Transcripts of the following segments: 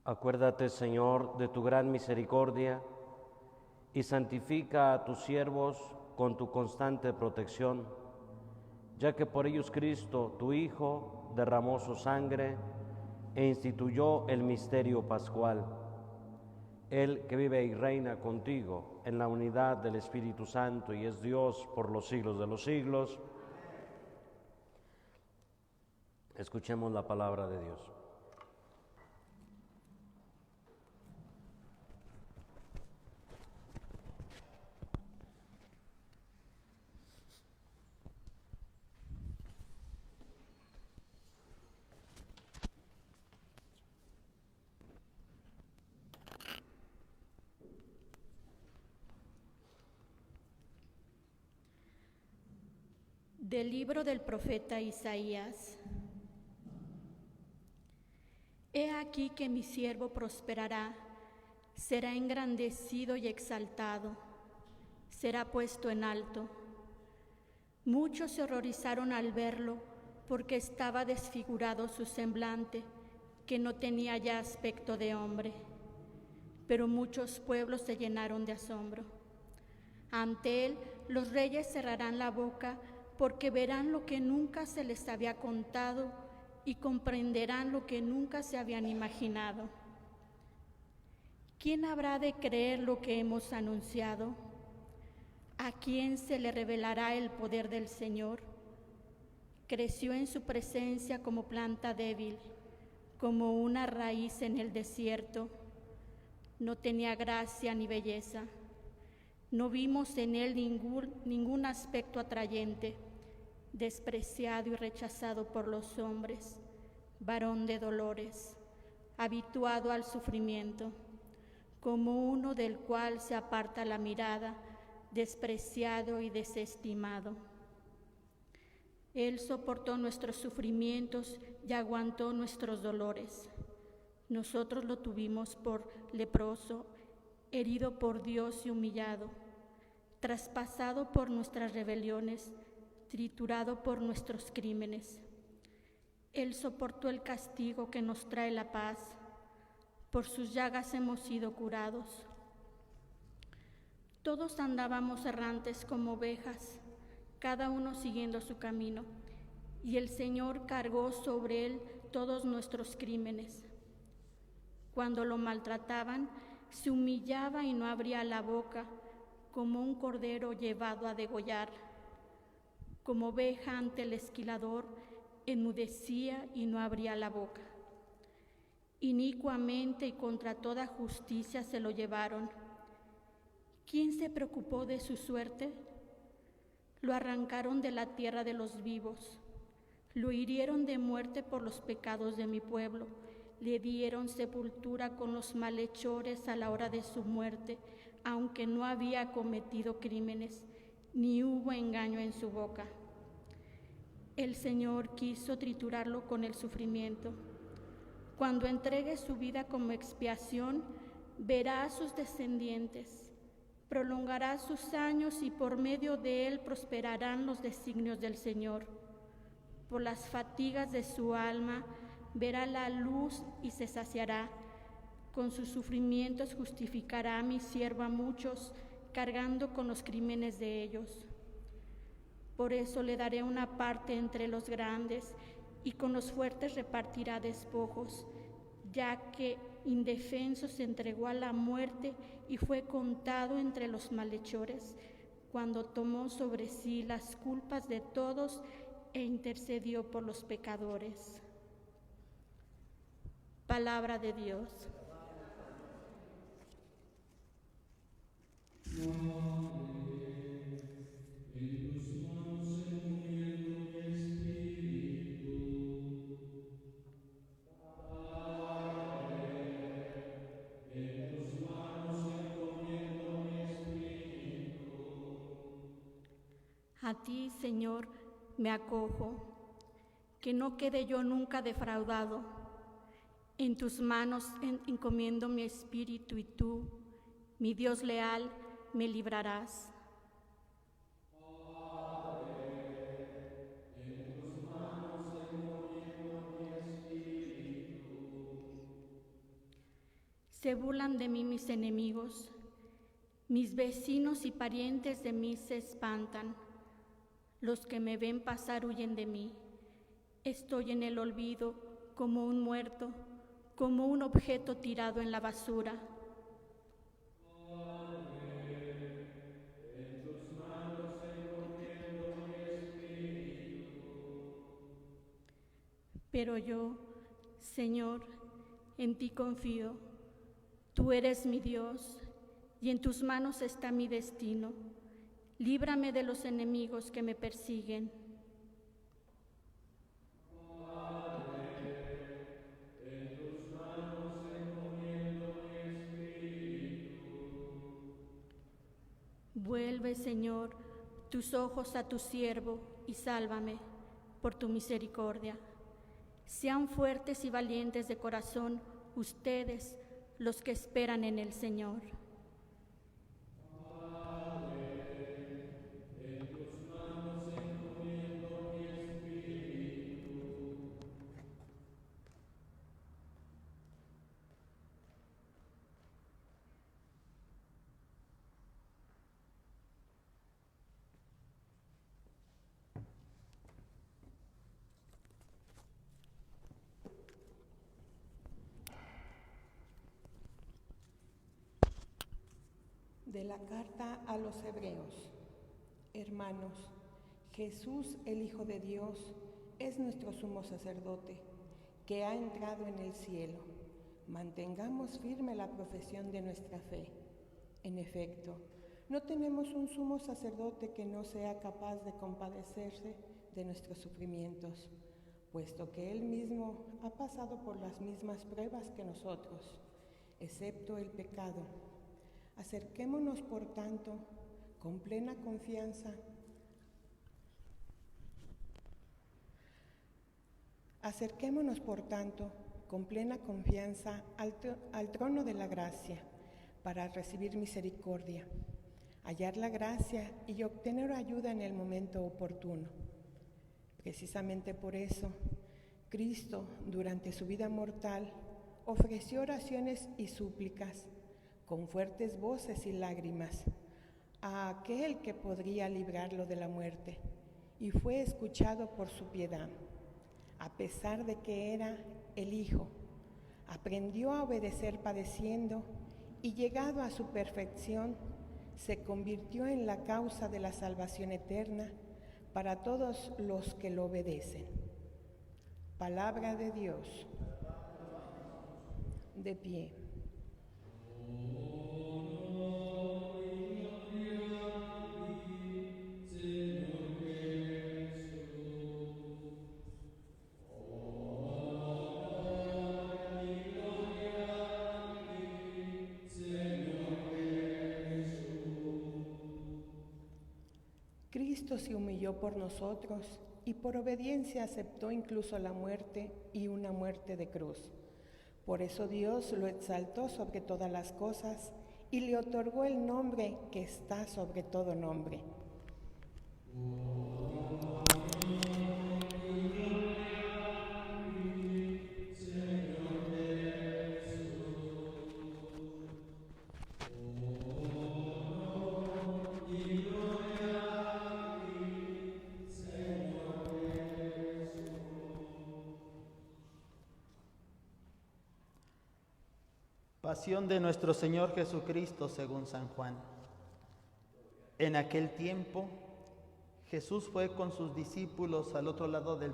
Acuérdate, Señor, de tu gran misericordia y santifica a tus siervos con tu constante protección, ya que por ellos Cristo, tu Hijo, derramó su sangre e instituyó el misterio pascual. Él que vive y reina contigo en la unidad del Espíritu Santo y es Dios por los siglos de los siglos. Escuchemos la palabra de Dios. Del libro del profeta Isaías. He aquí que mi siervo prosperará, será engrandecido y exaltado, será puesto en alto. Muchos se horrorizaron al verlo, porque estaba desfigurado su semblante, que no tenía ya aspecto de hombre. Pero muchos pueblos se llenaron de asombro. Ante él los reyes cerrarán la boca, porque verán lo que nunca se les había contado y comprenderán lo que nunca se habían imaginado. ¿Quién habrá de creer lo que hemos anunciado? ¿A quién se le revelará el poder del Señor? Creció en su presencia como planta débil, como una raíz en el desierto. No tenía gracia ni belleza. No vimos en él ningún aspecto atrayente, despreciado y rechazado por los hombres, varón de dolores, habituado al sufrimiento, como uno del cual se aparta la mirada, despreciado y desestimado. Él soportó nuestros sufrimientos y aguantó nuestros dolores. Nosotros lo tuvimos por leproso, herido por Dios y humillado, traspasado por nuestras rebeliones, triturado por nuestros crímenes. Él soportó el castigo que nos trae la paz, por sus llagas hemos sido curados. Todos andábamos errantes como ovejas, cada uno siguiendo su camino, y el Señor cargó sobre él todos nuestros crímenes. Cuando lo maltrataban, se humillaba y no abría la boca, como un cordero llevado a degollar. Como oveja ante el esquilador, enmudecía y no abría la boca. Inicuamente y contra toda justicia se lo llevaron. ¿Quién se preocupó de su suerte? Lo arrancaron de la tierra de los vivos. Lo hirieron de muerte por los pecados de mi pueblo. Le dieron sepultura con los malhechores a la hora de su muerte, aunque no había cometido crímenes, ni hubo engaño en su boca. El Señor quiso triturarlo con el sufrimiento. Cuando entregue su vida como expiación, verá a sus descendientes, prolongará sus años y por medio de él prosperarán los designios del Señor. Por las fatigas de su alma verá la luz y se saciará. Con sus sufrimientos justificará a mi siervo a muchos, cargando con los crímenes de ellos. Por eso le daré una parte entre los grandes, y con los fuertes repartirá despojos, ya que indefenso se entregó a la muerte y fue contado entre los malhechores, cuando tomó sobre sí las culpas de todos e intercedió por los pecadores. Palabra de Dios. A ti, Señor, me acojo, que no quede yo nunca defraudado. En tus manos encomiendo mi espíritu y tú, mi Dios leal, me librarás. Se burlan de mí mis enemigos, mis vecinos y parientes de mí se espantan. Los que me ven pasar huyen de mí. Estoy en el olvido como un muerto, como un objeto tirado en la basura. Pero yo, Señor, en ti confío. Tú eres mi Dios, y en tus manos está mi destino. Líbrame de los enemigos que me persiguen. Vuelve, Señor, tus ojos a tu siervo y sálvame por tu misericordia. Sean fuertes y valientes de corazón ustedes, los que esperan en el Señor. De la carta a los Hebreos. Hermanos, Jesús, el Hijo de Dios, es nuestro sumo sacerdote, que ha entrado en el cielo. Mantengamos firme la profesión de nuestra fe. En efecto, no tenemos un sumo sacerdote que no sea capaz de compadecerse de nuestros sufrimientos, puesto que Él mismo ha pasado por las mismas pruebas que nosotros, excepto el pecado. Acerquémonos, por tanto, con plena confianza al trono de la gracia, para recibir misericordia, hallar la gracia y obtener ayuda en el momento oportuno. Precisamente por eso, Cristo, durante su vida mortal, ofreció oraciones y súplicas, con fuertes voces y lágrimas, a aquel que podría librarlo de la muerte, y fue escuchado por su piedad. A pesar de que era el Hijo, aprendió a obedecer padeciendo, y llegado a su perfección, se convirtió en la causa de la salvación eterna para todos los que lo obedecen. Palabra de Dios. De pie. Cristo se humilló por nosotros y por obediencia aceptó incluso la muerte, y una muerte de cruz. Por eso Dios lo exaltó sobre todas las cosas y le otorgó el nombre que está sobre todo nombre. Pasión de nuestro Señor Jesucristo según San Juan. En aquel tiempo, Jesús fue con sus discípulos al otro lado del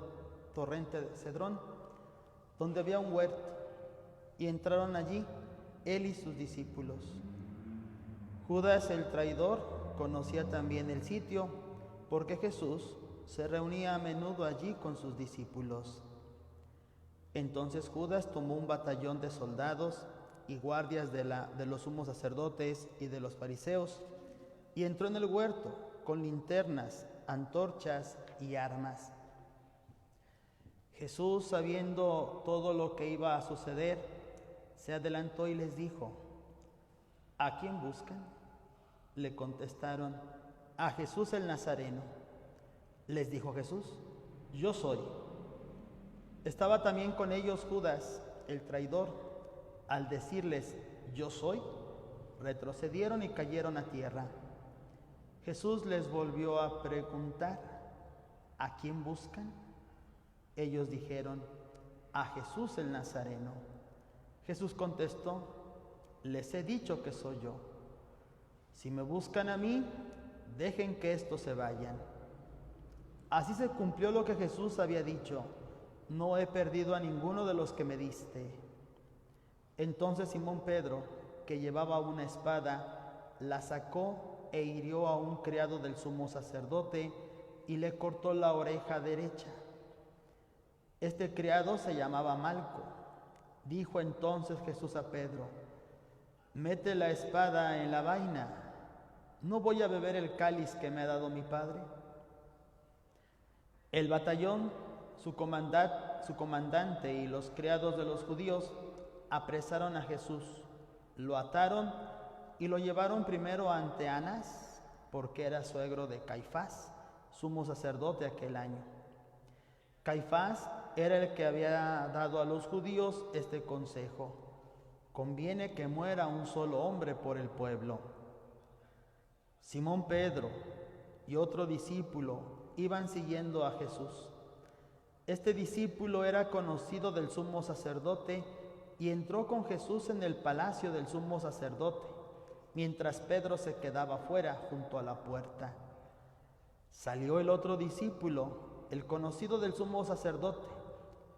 torrente de Cedrón, donde había un huerto, y entraron allí él y sus discípulos. Judas, el traidor, conocía también el sitio, porque Jesús se reunía a menudo allí con sus discípulos. Entonces Judas tomó un batallón de soldados y guardias de los sumos sacerdotes y de los fariseos, y entró en el huerto con linternas, antorchas y armas. Jesús, sabiendo todo lo que iba a suceder, se adelantó y les dijo: ¿A quién buscan? Le contestaron: a Jesús el Nazareno. Les dijo Jesús: yo soy. Estaba también con ellos Judas, el traidor. Al decirles: yo soy, retrocedieron y cayeron a tierra. Jesús les volvió a preguntar, ¿a quién buscan? Ellos dijeron, a Jesús el Nazareno. Jesús contestó, les he dicho que soy yo. Si me buscan a mí, dejen que estos se vayan. Así se cumplió lo que Jesús había dicho, no he perdido a ninguno de los que me diste. Entonces Simón Pedro, que llevaba una espada, la sacó e hirió a un criado del sumo sacerdote y le cortó la oreja derecha. Este criado se llamaba Malco. Dijo entonces Jesús a Pedro, mete la espada en la vaina, ¿no voy a beber el cáliz que me ha dado mi padre? El batallón, su comandante y los criados de los judíos apresaron a Jesús, lo ataron y lo llevaron primero ante Anás, porque era suegro de Caifás, sumo sacerdote aquel año. Caifás era el que había dado a los judíos este consejo: conviene que muera un solo hombre por el pueblo. Simón Pedro y otro discípulo iban siguiendo a Jesús. Este discípulo era conocido del sumo sacerdote y entró con Jesús en el palacio del sumo sacerdote, mientras Pedro se quedaba fuera junto a la puerta. Salió el otro discípulo, el conocido del sumo sacerdote,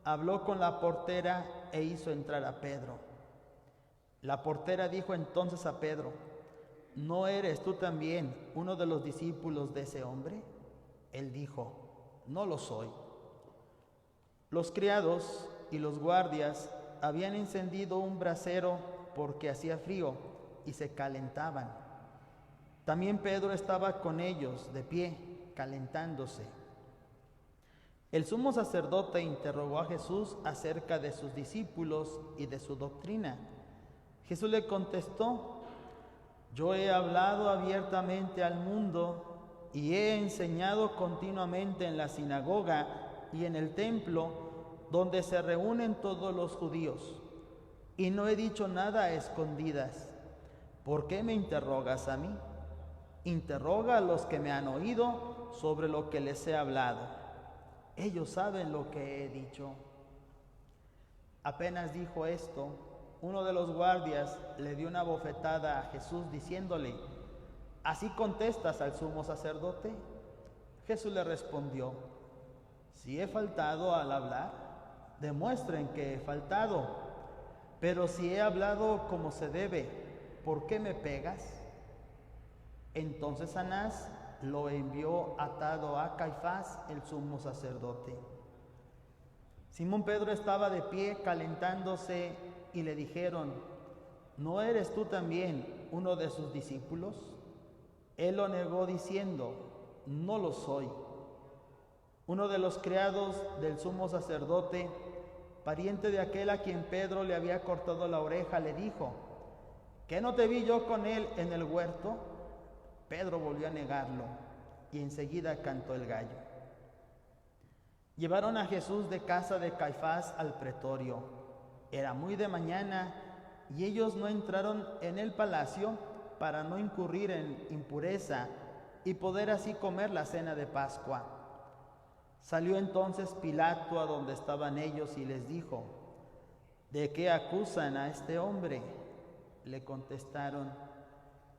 habló con la portera e hizo entrar a Pedro. La portera dijo entonces a Pedro, ¿no eres tú también uno de los discípulos de ese hombre? Él dijo, no lo soy. Los criados y los guardias habían encendido un brasero porque hacía frío y se calentaban. También Pedro estaba con ellos de pie, calentándose. El sumo sacerdote interrogó a Jesús acerca de sus discípulos y de su doctrina. Jesús le contestó, yo he hablado abiertamente al mundo y he enseñado continuamente en la sinagoga y en el templo donde se reúnen todos los judíos, y no he dicho nada a escondidas. ¿Por qué me interrogas a mí? Interroga a los que me han oído sobre lo que les he hablado. Ellos saben lo que he dicho. Apenas dijo esto, uno de los guardias le dio una bofetada a Jesús diciéndole, ¿así contestas al sumo sacerdote? Jesús le respondió, si he faltado al hablar, demuestren que he faltado, pero si he hablado como se debe, ¿por qué me pegas? Entonces Anás lo envió atado a Caifás, el sumo sacerdote. Simón Pedro estaba de pie calentándose y le dijeron, ¿no eres tú también uno de sus discípulos? Él lo negó diciendo, no lo soy. Uno de los criados del sumo sacerdote, pariente de aquel a quien Pedro le había cortado la oreja, le dijo, ¿qué no te vi yo con él en el huerto? Pedro volvió a negarlo y enseguida cantó el gallo. Llevaron a Jesús de casa de Caifás al pretorio. Era muy de mañana y ellos no entraron en el palacio para no incurrir en impureza y poder así comer la cena de Pascua. Salió entonces Pilato a donde estaban ellos y les dijo, ¿de qué acusan a este hombre? Le contestaron,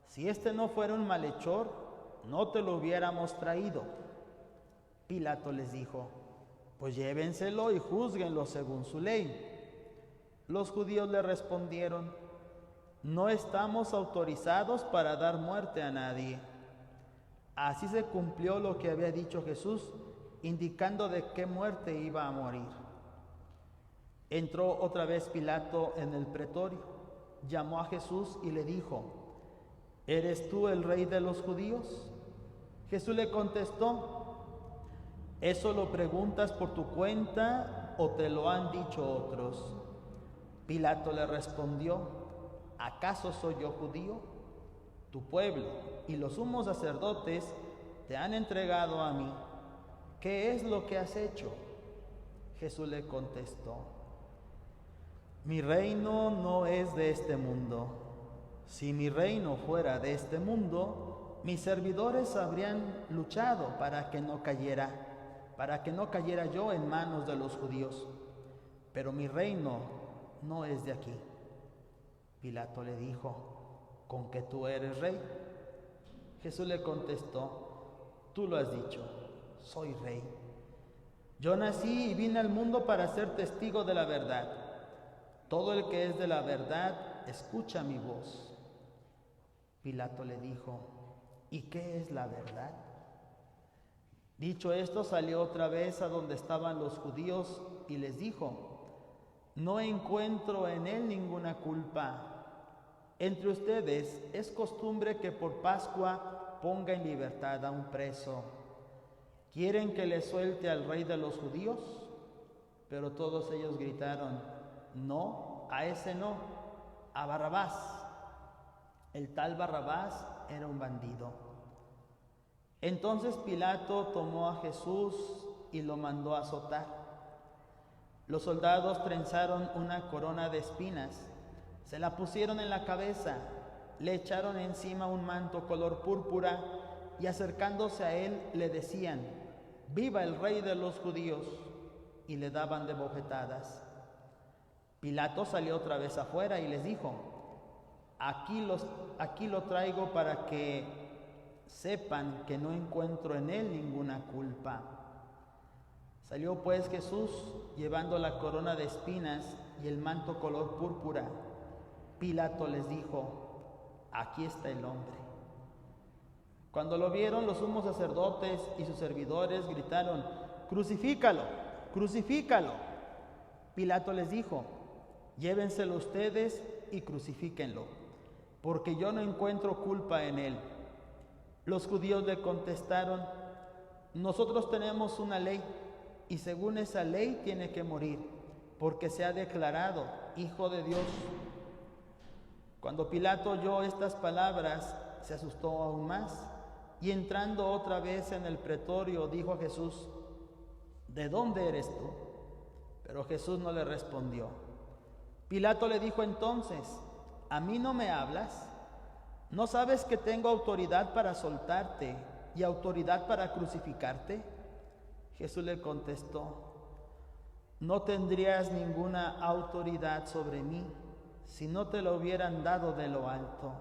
si este no fuera un malhechor, no te lo hubiéramos traído. Pilato les dijo, pues llévenselo y júzguenlo según su ley. Los judíos le respondieron, no estamos autorizados para dar muerte a nadie. Así se cumplió lo que había dicho Jesús, indicando de qué muerte iba a morir. Entró otra vez Pilato en el pretorio, llamó a Jesús y le dijo, ¿eres tú el rey de los judíos? Jesús le contestó, ¿eso lo preguntas por tu cuenta o te lo han dicho otros? Pilato le respondió, ¿acaso soy yo judío? Tu pueblo y los sumos sacerdotes te han entregado a mí. ¿Qué es lo que has hecho? Jesús le contestó, mi reino no es de este mundo. Si mi reino fuera de este mundo, mis servidores habrían luchado para que no cayera yo en manos de los judíos. Pero mi reino no es de aquí. Pilato le dijo: ¿con que tú eres rey? Jesús le contestó: tú lo has dicho, soy rey. Yo nací y vine al mundo para ser testigo de la verdad. Todo el que es de la verdad escucha mi voz. Pilato le dijo: ¿y qué es la verdad? Dicho esto, salió otra vez a donde estaban los judíos y les dijo: no encuentro en él ninguna culpa. Entre ustedes es costumbre que por Pascua ponga en libertad a un preso. ¿Quieren que le suelte al rey de los judíos? Pero todos ellos gritaron: no, a ese no, a Barrabás. El tal Barrabás era un bandido. Entonces Pilato tomó a Jesús y lo mandó a azotar. Los soldados trenzaron una corona de espinas, se la pusieron en la cabeza, le echaron encima un manto color púrpura y acercándose a él le decían: ¡viva el rey de los judíos! Y le daban de bofetadas. Pilato salió otra vez afuera y les dijo: aquí lo traigo para que sepan que no encuentro en él ninguna culpa. Salió pues Jesús llevando la corona de espinas y el manto color púrpura. Pilato les dijo: aquí está el hombre. Cuando lo vieron, los sumos sacerdotes y sus servidores gritaron: ¡crucifícalo! ¡Crucifícalo! Pilato les dijo: llévenselo ustedes y crucifíquenlo, porque yo no encuentro culpa en él. Los judíos le contestaron: nosotros tenemos una ley, y según esa ley tiene que morir, porque se ha declarado Hijo de Dios. Cuando Pilato oyó estas palabras, se asustó aún más, y entrando otra vez en el pretorio, dijo a Jesús: ¿de dónde eres tú? Pero Jesús no le respondió. Pilato le dijo entonces: ¿a mí no me hablas? ¿No sabes que tengo autoridad para soltarte y autoridad para crucificarte? Jesús le contestó: no tendrías ninguna autoridad sobre mí si no te lo hubieran dado de lo alto.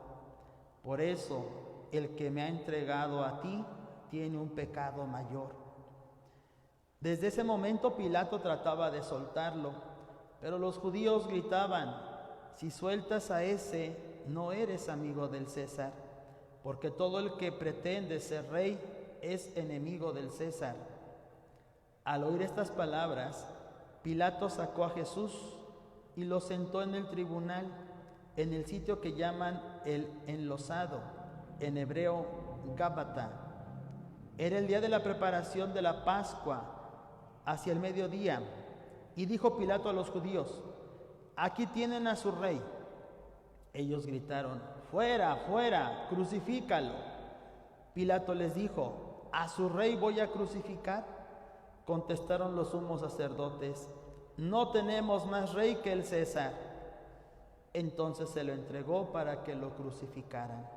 Por eso, el que me ha entregado a ti tiene un pecado mayor. Desde ese momento Pilato trataba de soltarlo, pero los judíos gritaban: si sueltas a ese, no eres amigo del César, porque todo el que pretende ser rey es enemigo del César. Al oír estas palabras, Pilato sacó a Jesús y lo sentó en el tribunal, en el sitio que llaman el enlosado, en hebreo Gábata. Era el día de la preparación de la Pascua, hacia el mediodía, y dijo Pilato a los judíos: aquí tienen a su rey. Ellos gritaron: fuera, fuera, crucifícalo. Pilato les dijo: ¿a su rey voy a crucificar? Contestaron los sumos sacerdotes: no tenemos más rey que el César. Entonces se lo entregó para que lo crucificaran.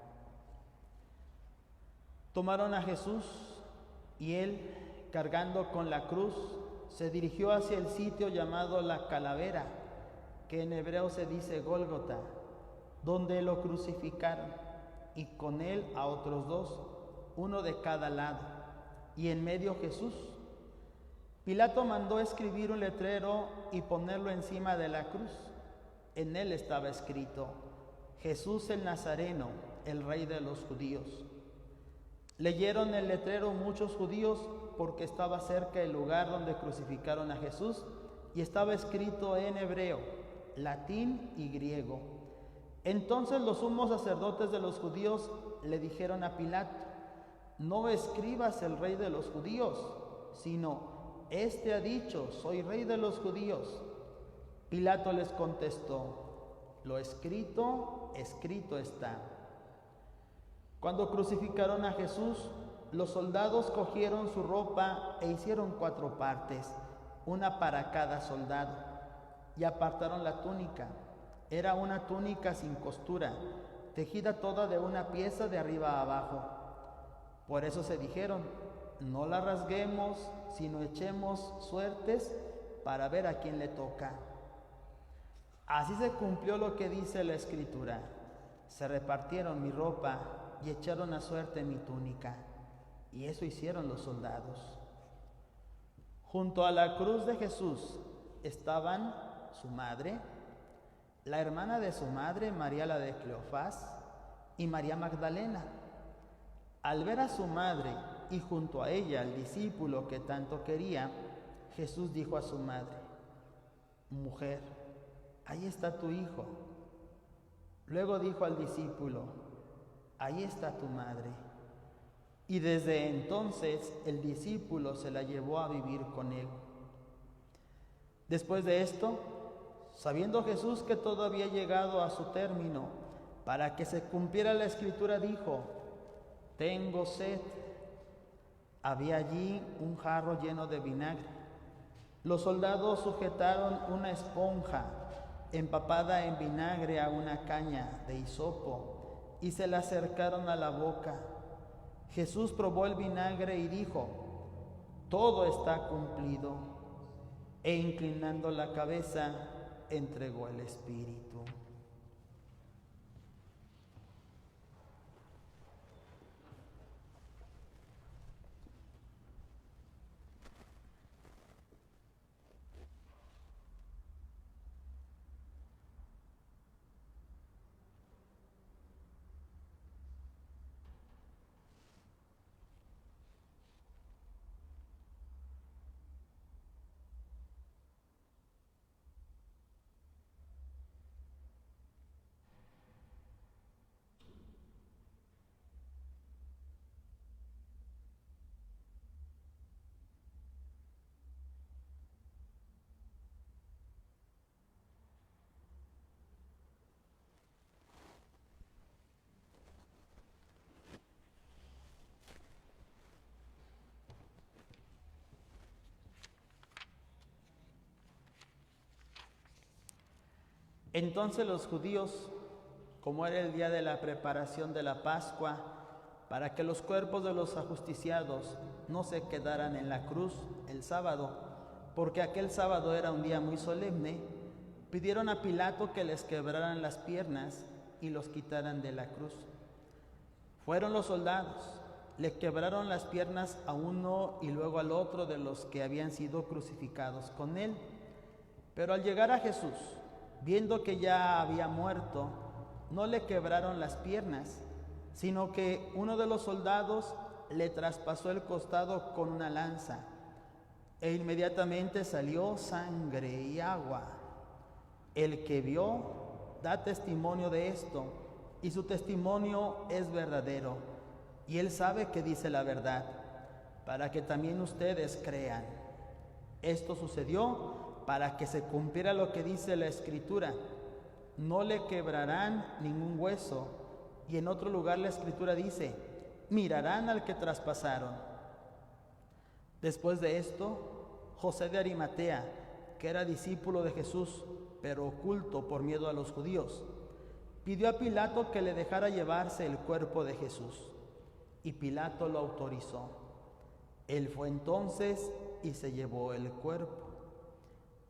Tomaron a Jesús y él, cargando con la cruz, se dirigió hacia el sitio llamado la Calavera, que en hebreo se dice Gólgota, donde lo crucificaron, y con él a otros dos, uno de cada lado, y en medio Jesús. Pilato mandó escribir un letrero y ponerlo encima de la cruz. En él estaba escrito: Jesús el Nazareno, el Rey de los judíos. Leyeron el letrero muchos judíos porque estaba cerca el lugar donde crucificaron a Jesús y estaba escrito en hebreo, latín y griego. Entonces los sumos sacerdotes de los judíos le dijeron a Pilato: no escribas el Rey de los judíos, sino: este ha dicho, soy rey de los judíos. Pilato les contestó: lo escrito, escrito está. Cuando crucificaron a Jesús, los soldados cogieron su ropa e hicieron 4 partes, una para cada soldado, y apartaron la túnica. Era una túnica sin costura, tejida toda de una pieza de arriba a abajo. Por eso se dijeron: no la rasguemos, sino echemos suertes para ver a quién le toca. Así se cumplió lo que dice la Escritura: se repartieron mi ropa y echaron a suerte mi túnica. Y eso hicieron los soldados. Junto a la cruz de Jesús estaban su madre, la hermana de su madre, María la de Cleofás, y María Magdalena. Al ver a su madre y junto a ella al discípulo que tanto quería, Jesús dijo a su madre: mujer, ahí está tu hijo. Luego dijo al discípulo: ahí está tu madre. Y desde entonces el discípulo se la llevó a vivir con él. Después de esto, sabiendo Jesús que todo había llegado a su término, para que se cumpliera la Escritura, dijo: tengo sed. Había allí un jarro lleno de vinagre. Los soldados sujetaron una esponja empapada en vinagre a una caña de hisopo y se la acercaron a la boca. Jesús probó el vinagre y dijo: todo está cumplido. E inclinando la cabeza, entregó el espíritu. Entonces los judíos, como era el día de la preparación de la Pascua, para que los cuerpos de los ajusticiados no se quedaran en la cruz el sábado, porque aquel sábado era un día muy solemne, pidieron a Pilato que les quebraran las piernas y los quitaran de la cruz. Fueron los soldados, le quebraron las piernas a uno y luego al otro de los que habían sido crucificados con él. Pero al llegar a Jesús, viendo que ya había muerto, no le quebraron las piernas, sino que uno de los soldados le traspasó el costado con una lanza, e inmediatamente salió sangre y agua. El que vio da testimonio de esto, y su testimonio es verdadero, y él sabe que dice la verdad, para que también ustedes crean. Esto sucedió para que se cumpliera lo que dice la Escritura: no le quebrarán ningún hueso. Y en otro lugar la Escritura dice: mirarán al que traspasaron. Después de esto, José de Arimatea, que era discípulo de Jesús, pero oculto por miedo a los judíos, pidió a Pilato que le dejara llevarse el cuerpo de Jesús. Y Pilato lo autorizó. Él fue entonces y se llevó el cuerpo.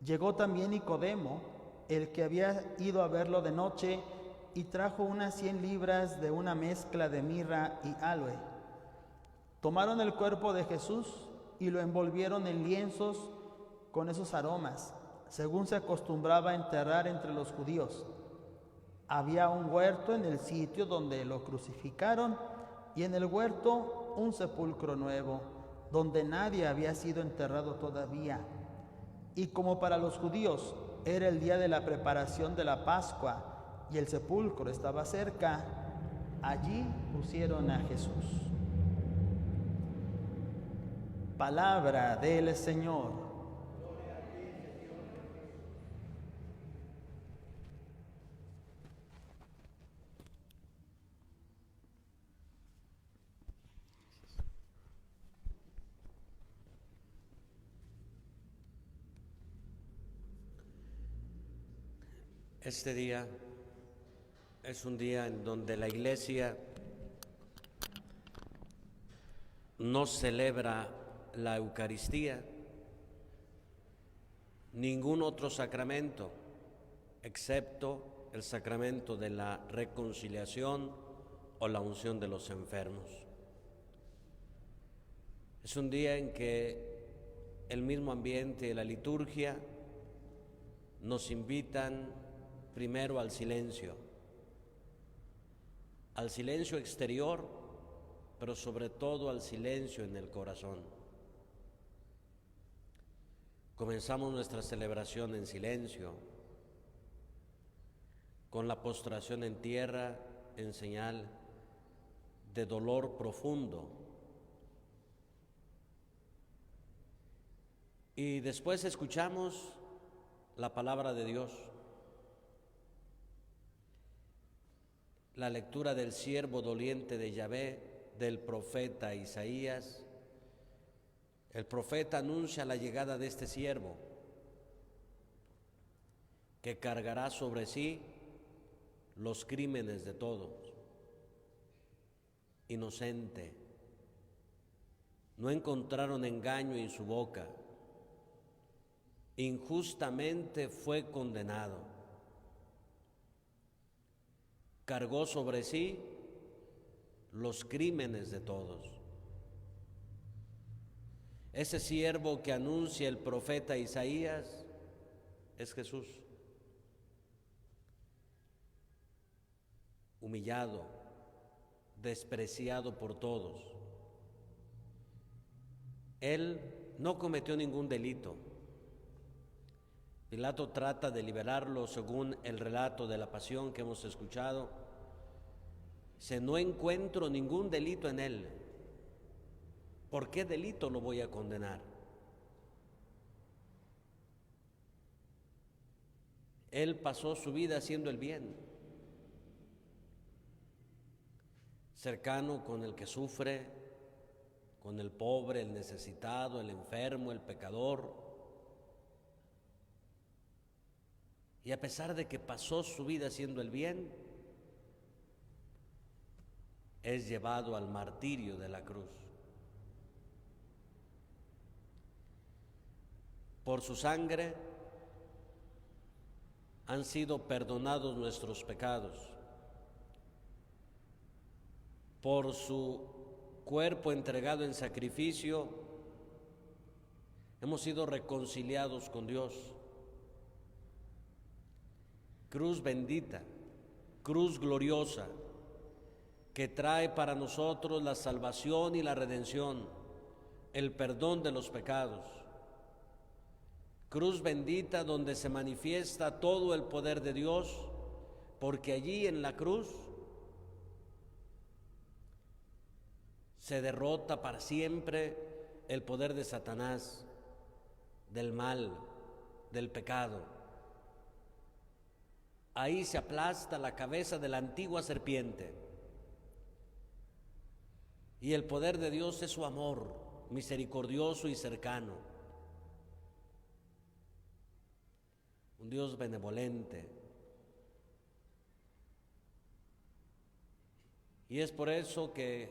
Llegó también Nicodemo, el que había ido a verlo de noche, y trajo unas 100 libras de una mezcla de mirra y aloe. Tomaron el cuerpo de Jesús y lo envolvieron en lienzos con esos aromas, según se acostumbraba a enterrar entre los judíos. Había un huerto en el sitio donde lo crucificaron, y en el huerto un sepulcro nuevo, donde nadie había sido enterrado todavía. Y como para los judíos era el día de la preparación de la Pascua y el sepulcro estaba cerca, allí pusieron a Jesús. Palabra del Señor. Este día Es un día en donde la Iglesia no celebra la Eucaristía, ningún otro sacramento, excepto el sacramento de la reconciliación o la unción de los enfermos. Es un día en que el mismo ambiente y la liturgia nos invitan primero al silencio exterior, pero sobre todo al silencio en el corazón. Comenzamos nuestra celebración en silencio, con la postración en tierra en señal de dolor profundo. Y después escuchamos la palabra de Dios, la lectura del siervo doliente de Yahvé, del profeta Isaías. El profeta anuncia la llegada de este siervo, que cargará sobre sí los crímenes de todos. Inocente, no encontraron engaño en su boca. Injustamente fue condenado. Cargó sobre sí los crímenes de todos. Ese siervo que anuncia el profeta Isaías es Jesús, humillado, despreciado por todos. Él no cometió ningún delito. Pilato trata de liberarlo según el relato de la pasión que hemos escuchado. Dice: no encuentro ningún delito en él. ¿Por qué delito lo voy a condenar? Él pasó su vida haciendo el bien, cercano con el que sufre, con el pobre, el necesitado, el enfermo, el pecador. Y a pesar de que pasó su vida haciendo el bien, es llevado al martirio de la cruz. Por su sangre han sido perdonados nuestros pecados. Por su cuerpo entregado en sacrificio, hemos sido reconciliados con Dios. Cruz bendita, cruz gloriosa, que trae para nosotros la salvación y la redención, el perdón de los pecados. Cruz bendita donde se manifiesta todo el poder de Dios, porque allí en la cruz se derrota para siempre el poder de Satanás, del mal, del pecado. Ahí se aplasta la cabeza de la antigua serpiente. Y el poder de Dios es su amor misericordioso y cercano. Un Dios benevolente. Y es por eso que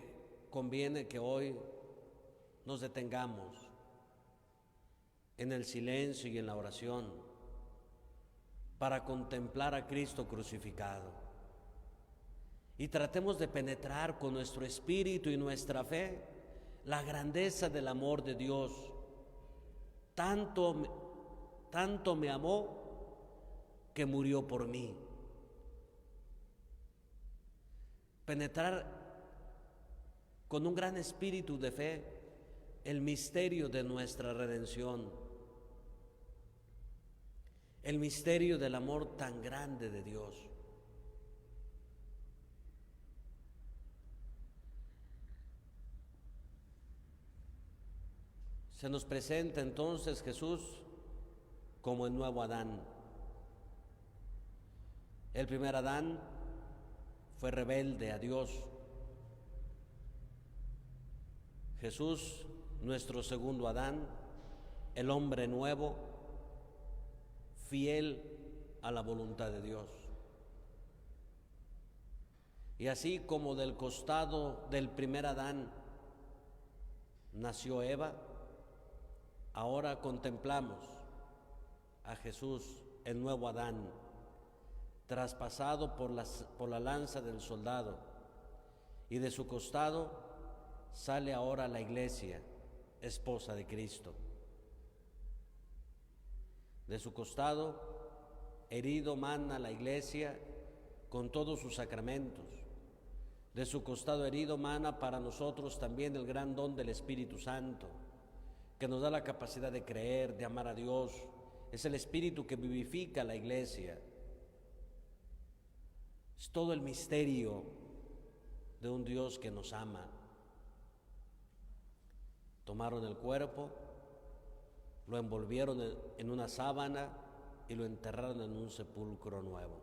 conviene que hoy nos detengamos en el silencio y en la oración para contemplar a Cristo crucificado. Y tratemos de penetrar con nuestro espíritu y nuestra fe la grandeza del amor de Dios. Tanto me amó que murió por mí. Penetrar con un gran espíritu de fe el misterio de nuestra redención, el misterio del amor tan grande de Dios. Se nos presenta entonces Jesús como el nuevo Adán. El primer Adán fue rebelde a Dios. Jesús, nuestro segundo Adán, el hombre nuevo, fiel a la voluntad de Dios. Y así como del costado del primer Adán nació Eva, ahora contemplamos a Jesús, el nuevo Adán, traspasado por la lanza del soldado, y de su costado sale ahora la Iglesia, esposa de Cristo. De su costado, herido, mana la Iglesia con todos sus sacramentos. De su costado herido mana para nosotros también el gran don del Espíritu Santo, que nos da la capacidad de creer, de amar a Dios. Es el Espíritu que vivifica la Iglesia. Es todo el misterio de un Dios que nos ama. Tomaron el cuerpo, lo envolvieron en una sábana y lo enterraron en un sepulcro nuevo.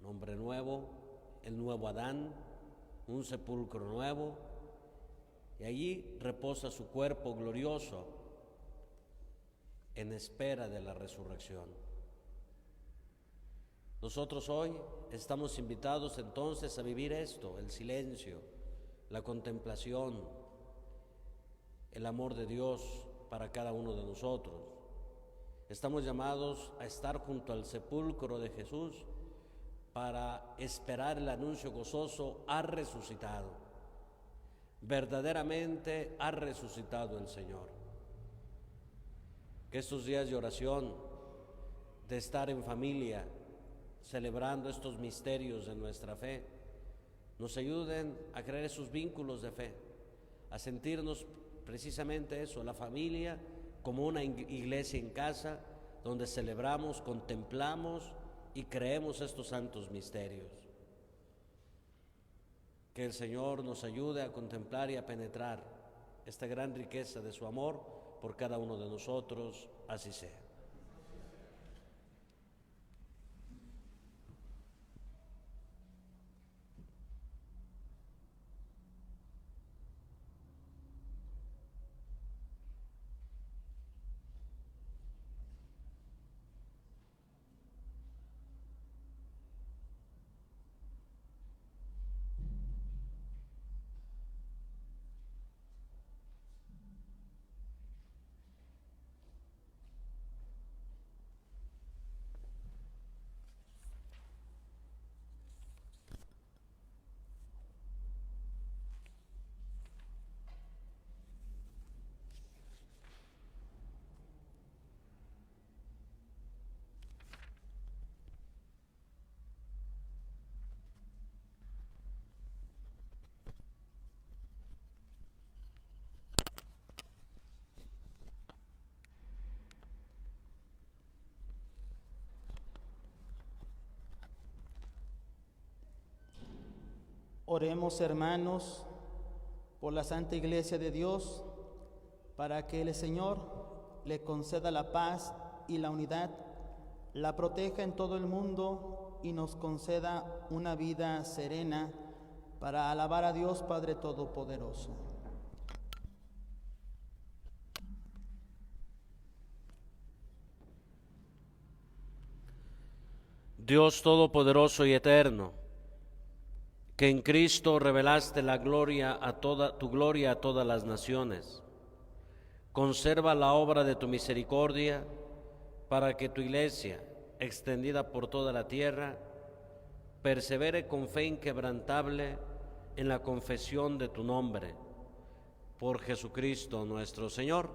Nombre nuevo, el nuevo Adán, un sepulcro nuevo, y allí reposa su cuerpo glorioso en espera de la resurrección. Nosotros hoy estamos invitados entonces a vivir esto, el silencio, la contemplación, el amor de Dios para cada uno de nosotros. Estamos llamados a estar junto al sepulcro de Jesús para esperar el anuncio gozoso: ha resucitado. Verdaderamente ha resucitado el Señor. Que estos días de oración, de estar en familia, celebrando estos misterios de nuestra fe, nos ayuden a crear esos vínculos de fe, a sentirnos precisamente eso, la familia como una iglesia en casa, donde celebramos, contemplamos y creemos estos santos misterios. Que el Señor nos ayude a contemplar y a penetrar esta gran riqueza de su amor por cada uno de nosotros, así sea. Oremos, hermanos, por la Santa Iglesia de Dios, para que el Señor le conceda la paz y la unidad, la proteja en todo el mundo y nos conceda una vida serena para alabar a Dios Padre Todopoderoso. Dios Todopoderoso y Eterno, que en Cristo revelaste la gloria tu gloria a todas las naciones, conserva la obra de tu misericordia para que tu Iglesia, extendida por toda la tierra, persevere con fe inquebrantable en la confesión de tu nombre. Por Jesucristo nuestro Señor.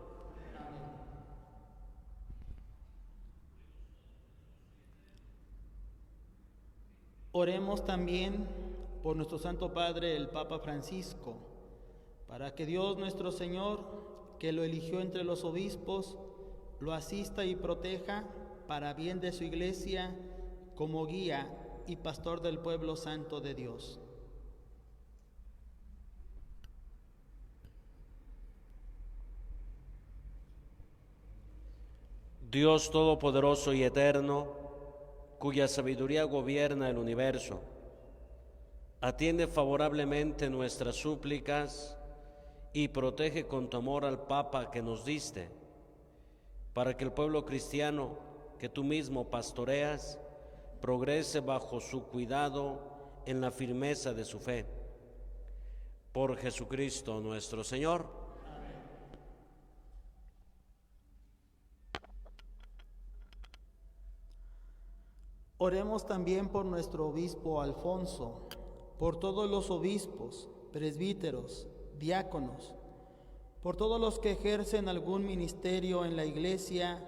Oremos también por nuestro Santo Padre, el Papa Francisco, para que Dios nuestro Señor, que lo eligió entre los obispos, lo asista y proteja para bien de su Iglesia como guía y pastor del pueblo santo de Dios. Dios Todopoderoso y Eterno, cuya sabiduría gobierna el universo, atiende favorablemente nuestras súplicas y protege con tu amor al Papa que nos diste, para que el pueblo cristiano que tú mismo pastoreas progrese bajo su cuidado en la firmeza de su fe. Por Jesucristo nuestro Señor. Oremos también por nuestro obispo Alfonso, por todos los obispos, presbíteros, diáconos, por todos los que ejercen algún ministerio en la Iglesia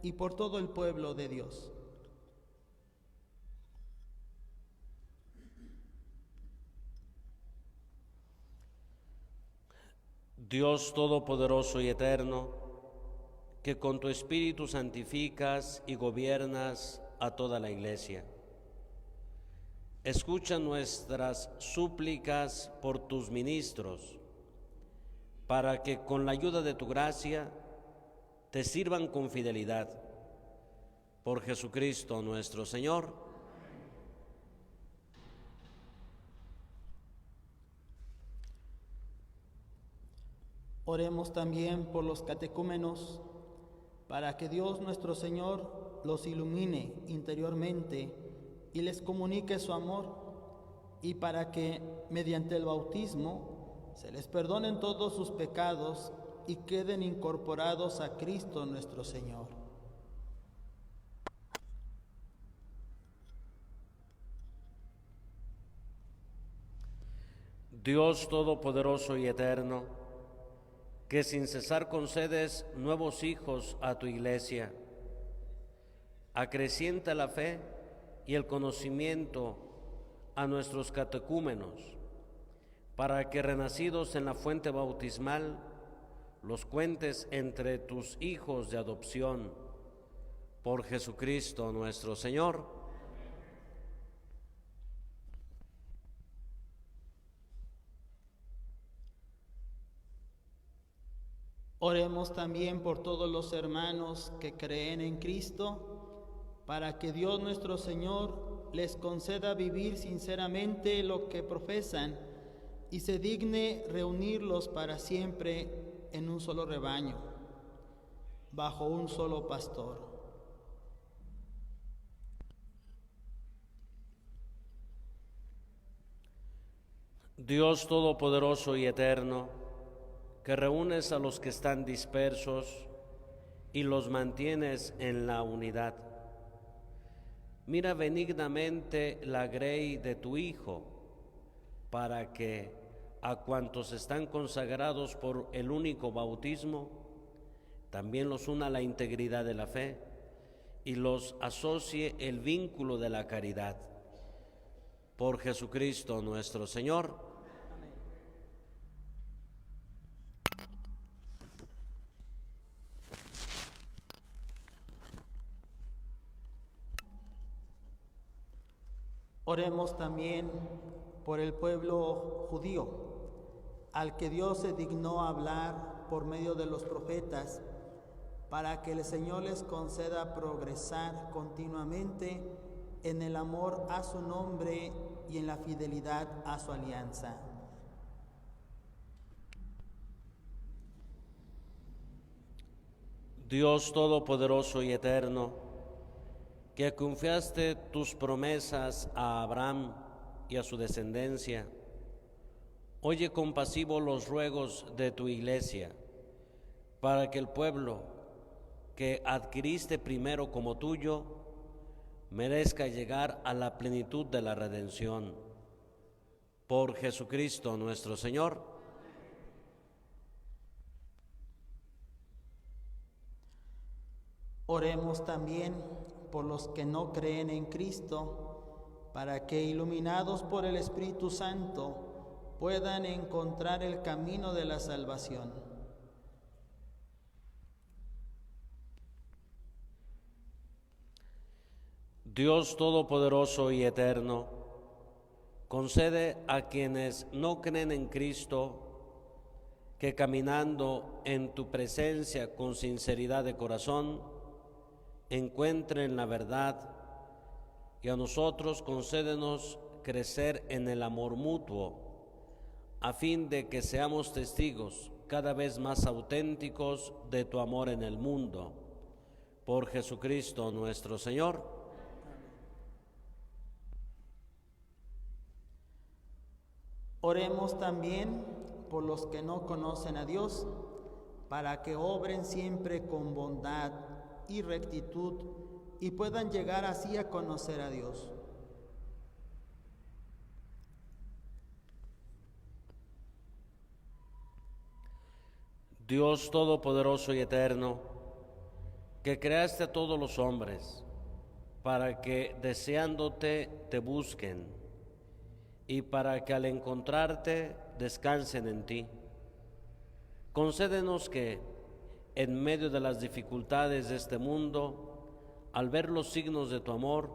y por todo el pueblo de Dios. Dios Todopoderoso y Eterno, que con tu Espíritu santificas y gobiernas a toda la Iglesia, escucha nuestras súplicas por tus ministros, para que con la ayuda de tu gracia te sirvan con fidelidad. Por Jesucristo nuestro Señor. Oremos también por los catecúmenos, para que Dios nuestro Señor los ilumine interiormente y les comunique su amor, y para que, mediante el bautismo, se les perdonen todos sus pecados y queden incorporados a Cristo nuestro Señor. Dios Todopoderoso y Eterno, que sin cesar concedes nuevos hijos a tu Iglesia, acrecienta la fe y el conocimiento a nuestros catecúmenos, para que renacidos en la fuente bautismal los cuentes entre tus hijos de adopción. Por Jesucristo nuestro Señor. Oremos también por todos los hermanos que creen en Cristo, para que Dios nuestro Señor les conceda vivir sinceramente lo que profesan y se digne reunirlos para siempre en un solo rebaño, bajo un solo pastor. Dios Todopoderoso y Eterno, que reúnes a los que están dispersos y los mantienes en la unidad, mira benignamente la grey de tu Hijo, para que a cuantos están consagrados por el único bautismo, también los una la integridad de la fe y los asocie el vínculo de la caridad. Por Jesucristo nuestro Señor. Oremos también por el pueblo judío, al que Dios se dignó hablar por medio de los profetas, para que el Señor les conceda progresar continuamente en el amor a su nombre y en la fidelidad a su alianza. Dios Todopoderoso y Eterno, que confiaste tus promesas a Abraham y a su descendencia, oye compasivo los ruegos de tu Iglesia, para que el pueblo que adquiriste primero como tuyo merezca llegar a la plenitud de la redención. Por Jesucristo nuestro Señor. Oremos también por los que no creen en Cristo, para que, iluminados por el Espíritu Santo, puedan encontrar el camino de la salvación. Dios Todopoderoso y Eterno, concede a quienes no creen en Cristo que, caminando en tu presencia con sinceridad de corazón, encuentren la verdad, y a nosotros concédenos crecer en el amor mutuo, a fin de que seamos testigos cada vez más auténticos de tu amor en el mundo. Por Jesucristo nuestro Señor. Oremos también por los que no conocen a Dios, para que obren siempre con bondad y rectitud y puedan llegar así a conocer a Dios. Dios Todopoderoso y Eterno, que creaste a todos los hombres, para que deseándote te busquen, y para que al encontrarte descansen en ti. Concédenos que, en medio de las dificultades de este mundo, al ver los signos de tu amor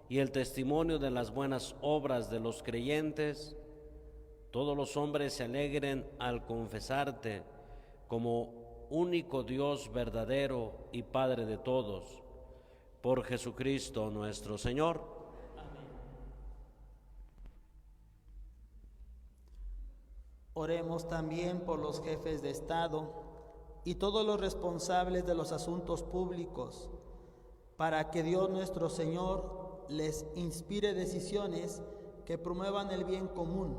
y el testimonio de las buenas obras de los creyentes, todos los hombres se alegren al confesarte como único Dios verdadero y Padre de todos, por Jesucristo nuestro Señor. Amén. Oremos también por los jefes de Estado y todos los responsables de los asuntos públicos, para que Dios nuestro Señor les inspire decisiones que promuevan el bien común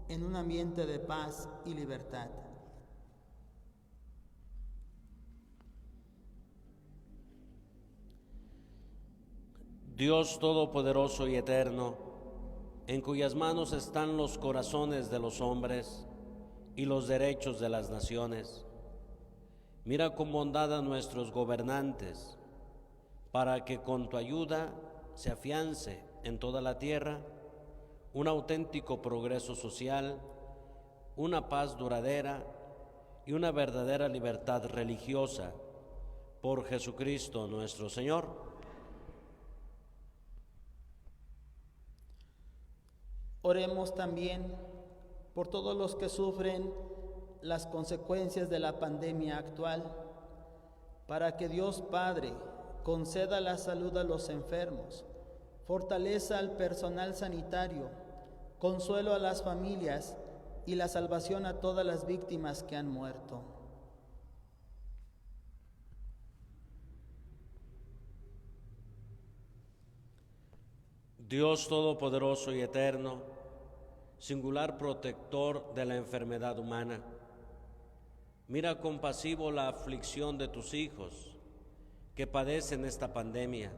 en un ambiente de paz y libertad. Dios Todopoderoso y Eterno, en cuyas manos están los corazones de los hombres y los derechos de las naciones, mira con bondad a nuestros gobernantes, para que con tu ayuda se afiance en toda la tierra un auténtico progreso social, una paz duradera y una verdadera libertad religiosa, por Jesucristo nuestro Señor. Oremos también por todos los que sufren las consecuencias de la pandemia actual, para que Dios Padre conceda la salud a los enfermos, fortaleza al personal sanitario, consuelo a las familias y la salvación a todas las víctimas que han muerto. Dios Todopoderoso y Eterno, singular protector de la enfermedad humana, mira compasivo la aflicción de tus hijos que padecen esta pandemia.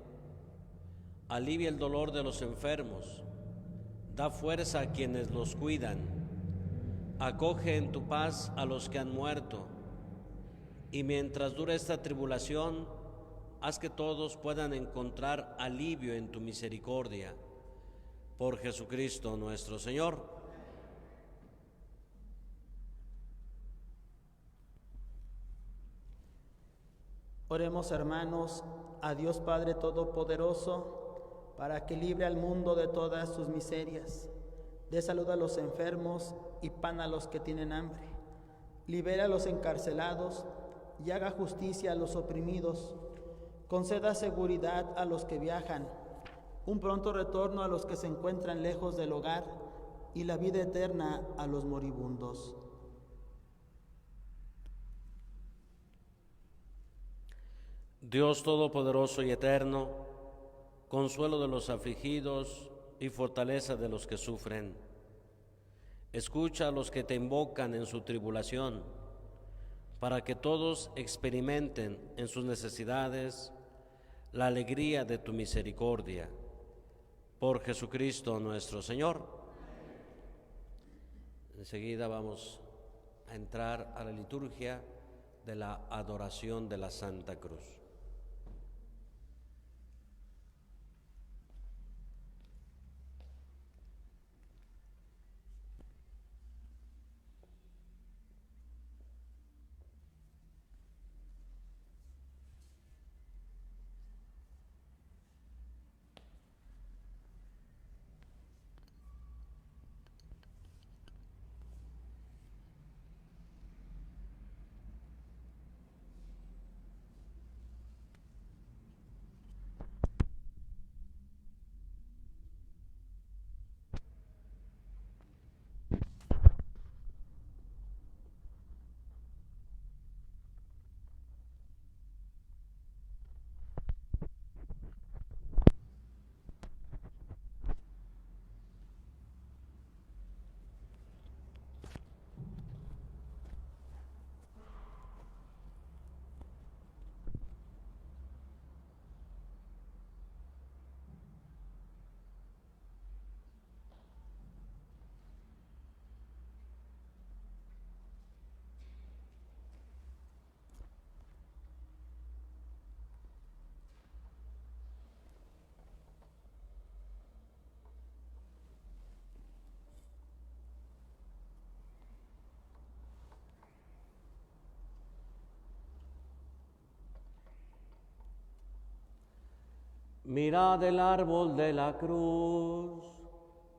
Alivia el dolor de los enfermos, da fuerza a quienes los cuidan, acoge en tu paz a los que han muerto, y mientras dure esta tribulación, haz que todos puedan encontrar alivio en tu misericordia, por Jesucristo nuestro Señor. Oremos, hermanos, a Dios Padre Todopoderoso, para que libre al mundo de todas sus miserias, dé salud a los enfermos y pan a los que tienen hambre, libere a los encarcelados y haga justicia a los oprimidos, conceda seguridad a los que viajan, un pronto retorno a los que se encuentran lejos del hogar y la vida eterna a los moribundos. Dios Todopoderoso y Eterno, consuelo de los afligidos y fortaleza de los que sufren, escucha a los que te invocan en su tribulación, para que todos experimenten en sus necesidades la alegría de tu misericordia. Por Jesucristo nuestro Señor. Enseguida vamos a entrar a la liturgia de la adoración de la Santa Cruz. Mirad el árbol de la cruz,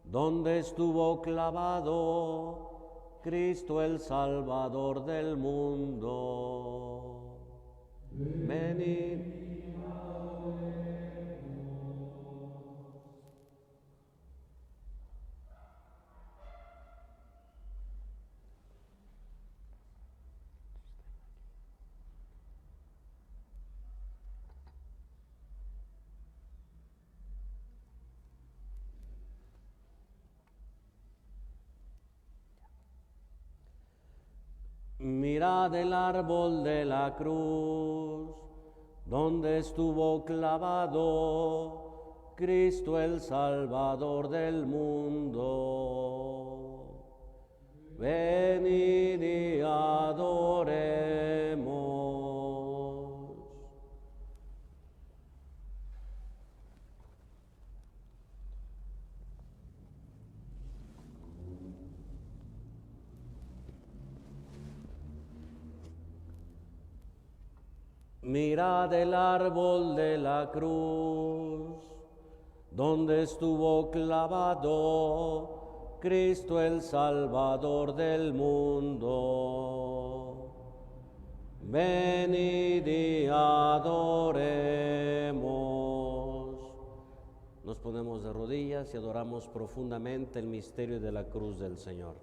donde estuvo clavado Cristo el Salvador del mundo. Venid. Mirad el árbol de la cruz, donde estuvo clavado Cristo el Salvador del mundo. Venid y adoremos. Mirad el árbol de la cruz, donde estuvo clavado Cristo el Salvador del mundo. Venid y adoremos. Nos ponemos de rodillas y adoramos profundamente el misterio de la cruz del Señor.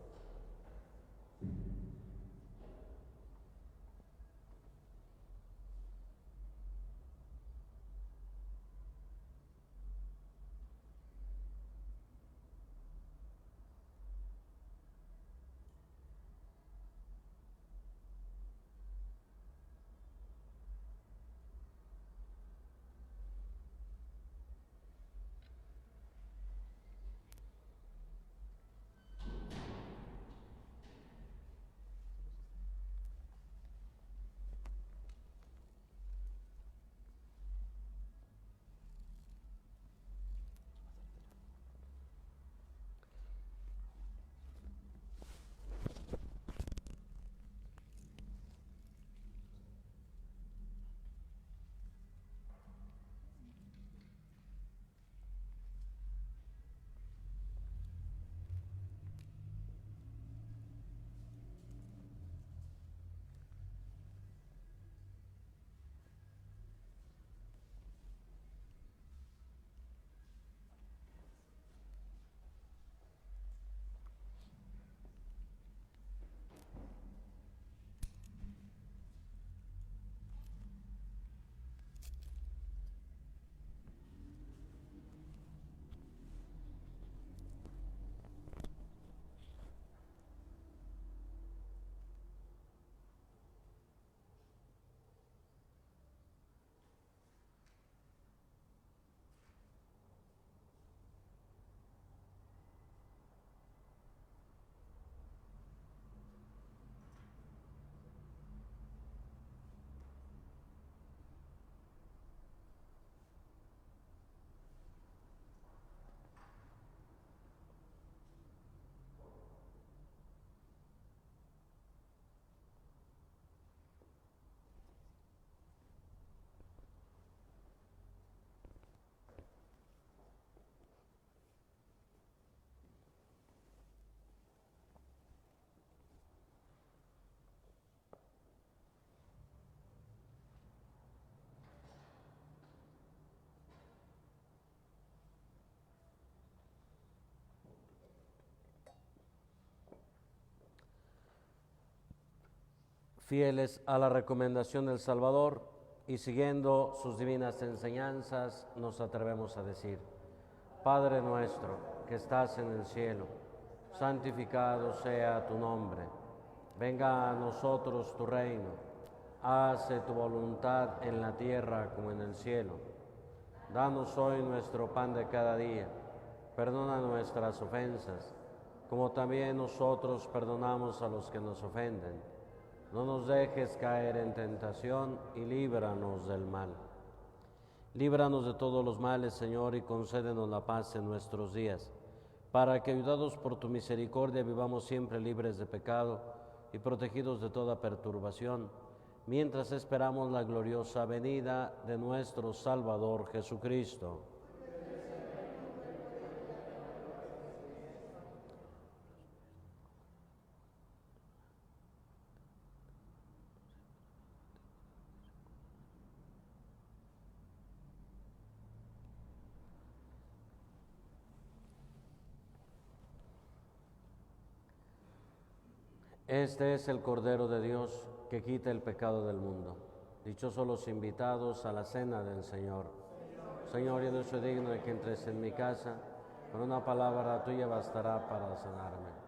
Fieles a la recomendación del Salvador y siguiendo sus divinas enseñanzas, nos atrevemos a decir: Padre nuestro que estás en el cielo, santificado sea tu nombre. Venga a nosotros tu reino. Hágase tu voluntad en la tierra como en el cielo. Danos hoy nuestro pan de cada día. Perdona nuestras ofensas, como también nosotros perdonamos a los que nos ofenden. No nos dejes caer en tentación y líbranos del mal. Líbranos de todos los males, Señor, y concédenos la paz en nuestros días, para que, ayudados por tu misericordia, vivamos siempre libres de pecado y protegidos de toda perturbación, mientras esperamos la gloriosa venida de nuestro Salvador Jesucristo. Este es el Cordero de Dios que quita el pecado del mundo. Dichosos los invitados a la cena del Señor. Señor, yo no soy digno de que entres en mi casa, pero una palabra tuya bastará para sanarme.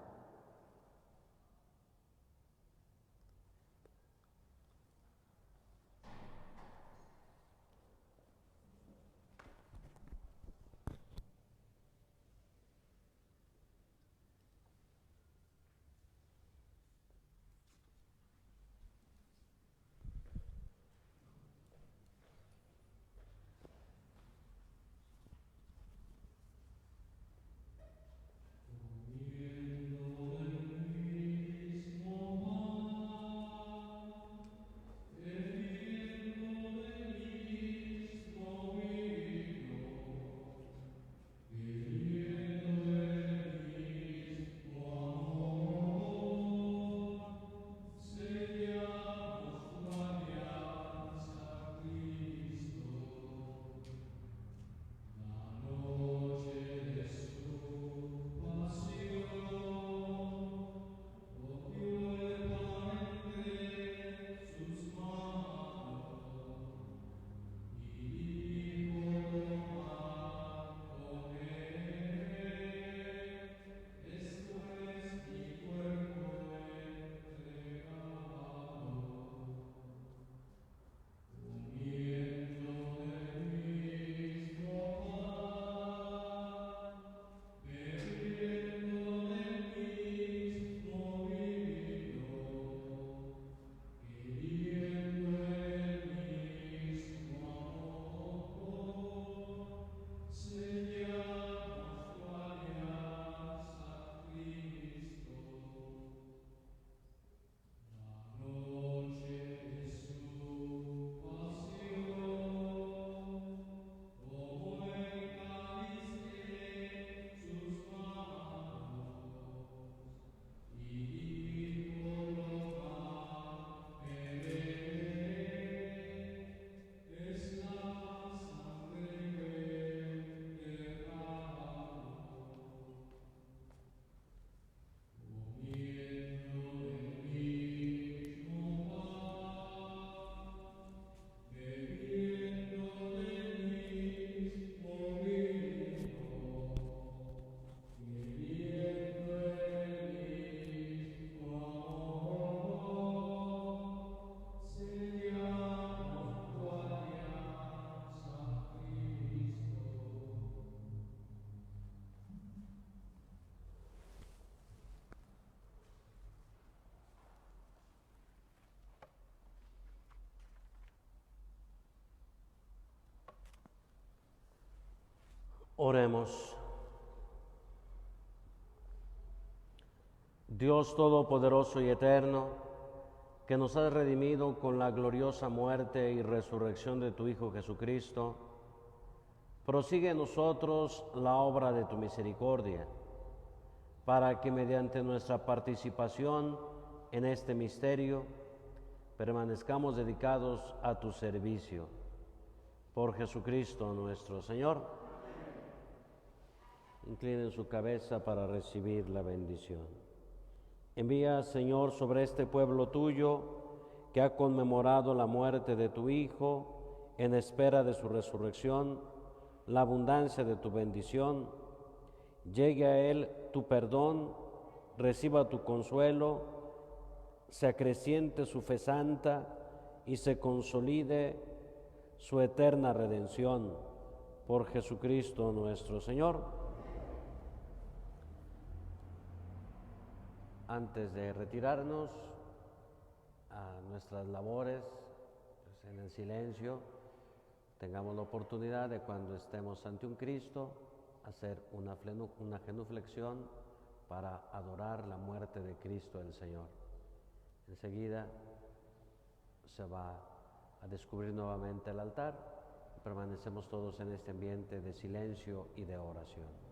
Oremos. Dios Todopoderoso y Eterno, que nos has redimido con la gloriosa muerte y resurrección de tu Hijo Jesucristo, prosigue en nosotros la obra de tu misericordia, para que mediante nuestra participación en este misterio permanezcamos dedicados a tu servicio. Por Jesucristo nuestro Señor. Inclinen su cabeza para recibir la bendición. Envía, Señor, sobre este pueblo tuyo, que ha conmemorado la muerte de tu Hijo, en espera de su resurrección, la abundancia de tu bendición. Llegue a él tu perdón, reciba tu consuelo, se acreciente su fe santa y se consolide su eterna redención. Por Jesucristo nuestro Señor. Antes de retirarnos a nuestras labores, pues en el silencio, tengamos la oportunidad de, cuando estemos ante un Cristo, hacer una genuflexión para adorar la muerte de Cristo el Señor. Enseguida se va a descubrir nuevamente el altar. Permanecemos todos en este ambiente de silencio y de oración.